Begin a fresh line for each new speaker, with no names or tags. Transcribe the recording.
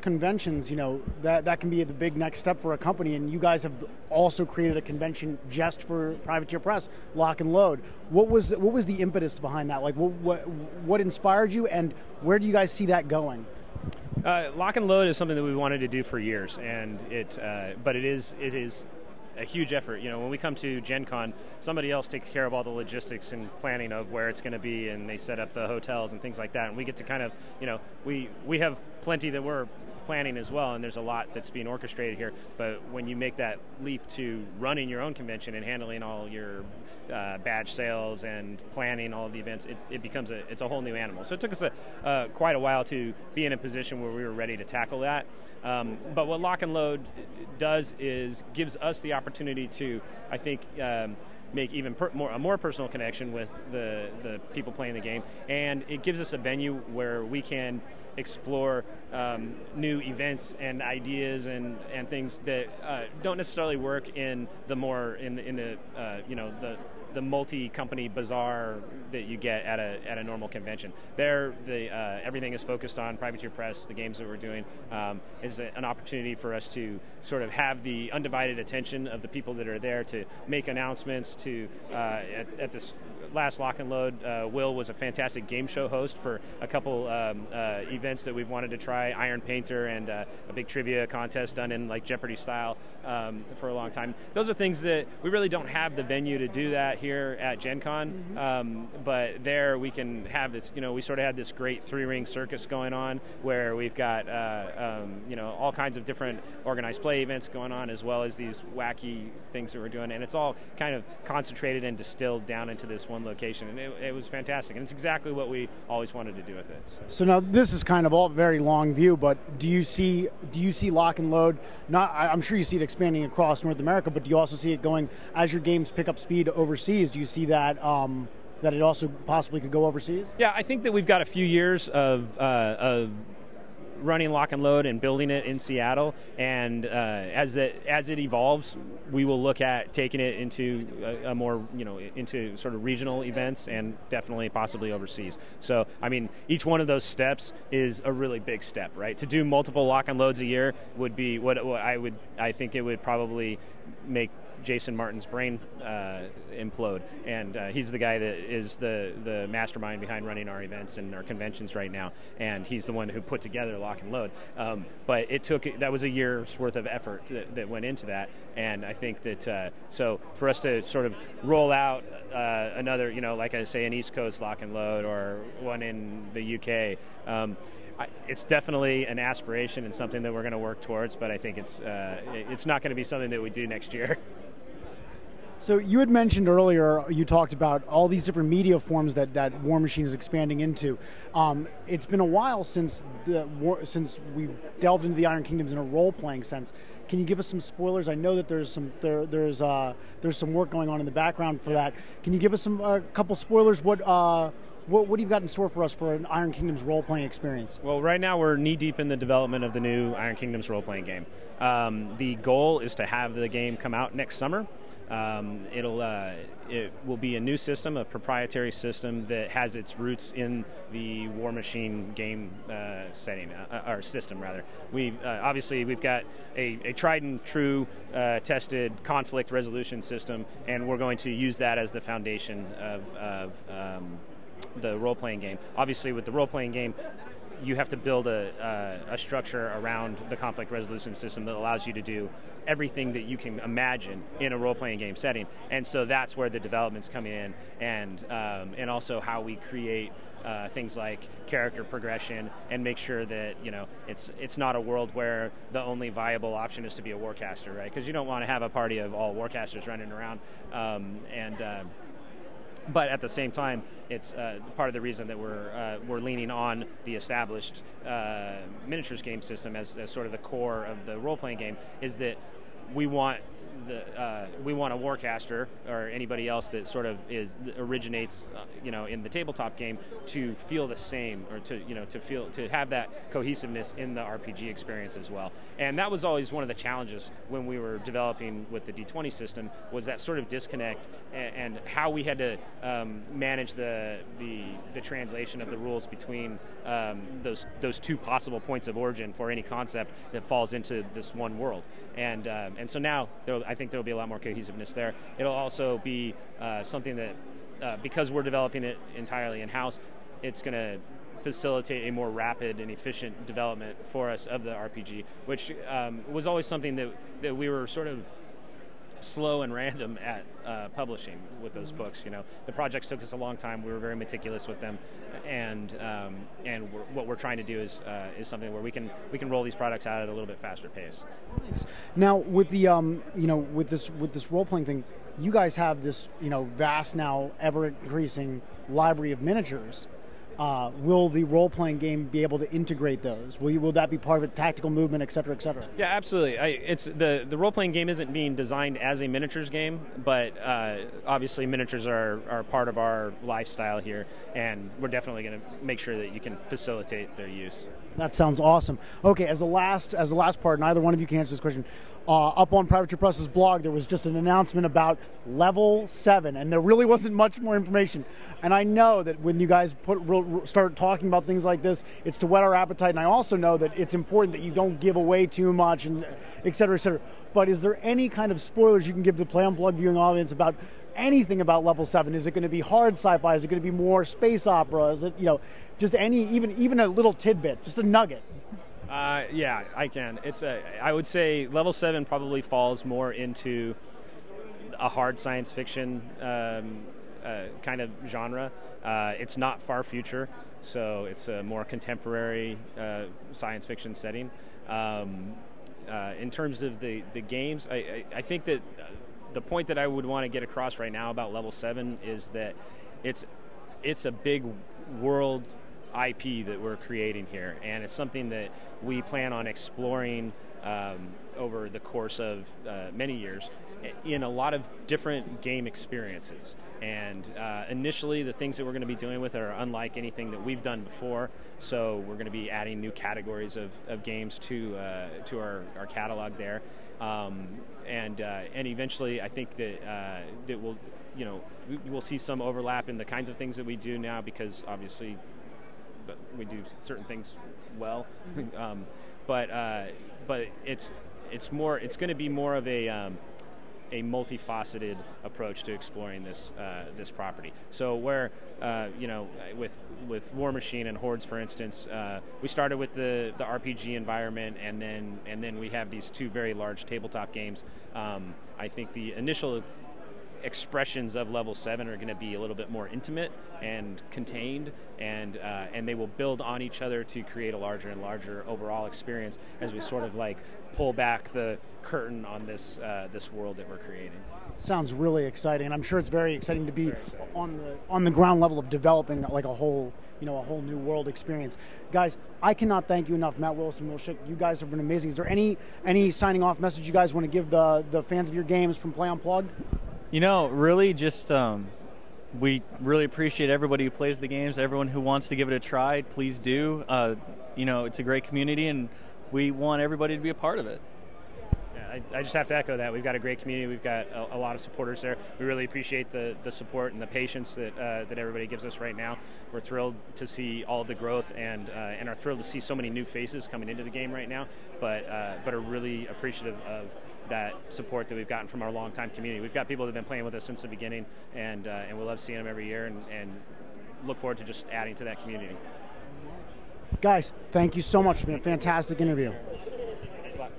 conventions, that can be the big next step for a company, and you guys have also created a convention just for Privateer Press, Lock and Load. What was the impetus behind that? Like, what inspired you, and where do you guys see that going?
Lock and Load is something that we wanted to do for years, and but it is a huge effort. When we come to Gen Con, somebody else takes care of all the logistics and planning of where it's going to be, and they set up the hotels and things like that, and we get to kind of, we have plenty that we're planning as well, and there's a lot that's being orchestrated here, but when you make that leap to running your own convention and handling all your badge sales and planning all of the events, it becomes it's a whole new animal. So it took us quite a while to be in a position where we were ready to tackle that. But what Lock and Load does is gives us the opportunity to, I think, make even a more personal connection with the people playing the game, and it gives us a venue where we can explore new events and ideas and things that don't necessarily work in the more in the multi-company bazaar that you get at a normal convention. There, everything is focused on Privateer Press. The games that we're doing is an opportunity for us to sort of have the undivided attention of the people that are there to make announcements. At this last Lock and Load, Will was a fantastic game show host for a couple events that we've wanted to try, Iron Painter and a big trivia contest done in like Jeopardy style for a long time. Those are things that we really don't have the venue to do that here at Gen Con, but there we can have this, we sort of had this great three-ring circus going on where we've got all kinds of different organized play events going on, as well as these wacky things that we're doing, and it's all kind of concentrated and distilled down into this one location, and it was fantastic, and it's exactly what we always wanted to do with it.
So now this is kind of all very long view, but do you see Lock and Load? I'm sure you see it expanding across North America, but do you also see it going as your games pick up speed overseas? Do you see that that it also possibly could go overseas?
Yeah, I think that we've got a few years of running Lock and Load and building it in Seattle, and as it evolves, we will look at taking it into a more into sort of regional events and definitely possibly overseas. So I mean, each one of those steps is a really big step, right? To do multiple Lock and Loads a year would be what I think it would probably make Jason Martin's brain implode, and he's the guy that is the mastermind behind running our events and our conventions right now, and he's the one who put together Lock and Load. But that was a year's worth of effort that went into that, and I think that so for us to sort of roll out another, like I say, an East Coast Lock and Load or one in the UK. It's definitely an aspiration and something that we're going to work towards, but I think it's not going to be something that we do next year.
So you had mentioned earlier, you talked about all these different media forms that War Machine is expanding into. It's been a while since we've delved into the Iron Kingdoms in a role-playing sense. Can you give us some spoilers? I know that there's some work going on in the background for that. Can you give us a couple spoilers? What do you got in store for us for an Iron Kingdoms role-playing experience?
Well, right now we're knee-deep in the development of the new Iron Kingdoms role-playing game. The goal is to have the game come out next summer. It will be a new system, a proprietary system that has its roots in the War Machine game setting, or system rather. Obviously we've got a tried and true tested conflict resolution system, and we're going to use that as the foundation of the role-playing game. Obviously with the role-playing game, you have to build a structure around the conflict resolution system that allows you to do everything that you can imagine in a role-playing game setting, and so that's where the development's coming in, and also how we create things like character progression and make sure that it's not a world where the only viable option is to be a warcaster, right? Because you don't want to have a party of all warcasters running around, but at the same time, it's part of the reason that we're leaning on the established miniatures game system as sort of the core of the role-playing game, is that we want we want a warcaster or anybody else that sort of originates, in the tabletop game to feel the same, or to have that cohesiveness in the RPG experience as well. And that was always one of the challenges when we were developing with the D20 system, was that sort of disconnect, and how we had to manage the translation of the rules between those two possible points of origin for any concept that falls into this one world. And so now I think there will be a lot more cohesiveness there. It'll also be something that, because we're developing it entirely in-house, it's going to facilitate a more rapid and efficient development for us of the RPG, which was always something that we were sort of slow and random at publishing with those books. The projects took us a long time. We were very meticulous with them, and what we're trying to do is something where we can roll these products out at a little bit faster pace.
Nice. Now, with the with this role playing thing, you guys have this vast, now ever increasing library of miniatures. Will the role-playing game be able to integrate those? Will that be part of it, tactical movement, et cetera, et cetera?
Yeah, absolutely. It's the role-playing game isn't being designed as a miniatures game, but obviously miniatures are part of our lifestyle here, and we're definitely going to make sure that you can facilitate their use.
That sounds awesome. Okay, as the last part, neither one of you can answer this question. Up on Privateer Press's blog, there was just an announcement about Level 7, and there really wasn't much more information. And I know that when you guys start talking about things like this, it's to whet our appetite, and I also know that it's important that you don't give away too much, and et cetera, et cetera. But is there any kind of spoilers you can give the Play Unplugged viewing audience about anything about Level 7? Is it going to be hard sci-fi? Is it going to be more space opera? Is it, just even a little tidbit, just a nugget?
Yeah, I can. I would say Level 7 probably falls more into a hard science fiction kind of genre. It's not far future, so it's a more contemporary science fiction setting. In terms of the games, I think that the point that I would want to get across right now about Level 7 is that it's a big world IP that we're creating here, and it's something that we plan on exploring over the course of many years in a lot of different game experiences. And initially, the things that we're going to be doing with it are unlike anything that we've done before. So we're going to be adding new categories of games to our catalog there, and eventually, I think that we'll see some overlap in the kinds of things that we do now, because obviously we do certain things well, but it's going to be more of a multifaceted approach to exploring this property. So where with War Machine and Hordes, for instance, we started with the RPG environment, and then we have these two very large tabletop games. I think the initial expressions of Level 7 are going to be a little bit more intimate and contained, and they will build on each other to create a larger and larger overall experience as we sort of like pull back the curtain on this world that we're creating.
Sounds really exciting, and I'm sure it's very exciting to be on the ground level of developing like a whole new world experience. Guys, I cannot thank you enough, Matt Willis and Will Shick. You guys have been amazing. Is there any signing off message you guys want to give the fans of your games from Play Unplugged?
Really just we really appreciate everybody who plays the games, everyone who wants to give it a try. Please do. It's a great community, and we want everybody to be a part of it.
Yeah, I just have to echo that. We've got a great community. We've got a lot of supporters there. We really appreciate the support and the patience that everybody gives us right now. We're thrilled to see all of the growth, and are thrilled to see so many new faces coming into the game right now, but are really appreciative of that support that we've gotten from our longtime community. We've got people that have been playing with us since the beginning, and we love seeing them every year, and look forward to just adding to that community.
Guys, thank you so much. It's been a fantastic interview.
Thanks a lot.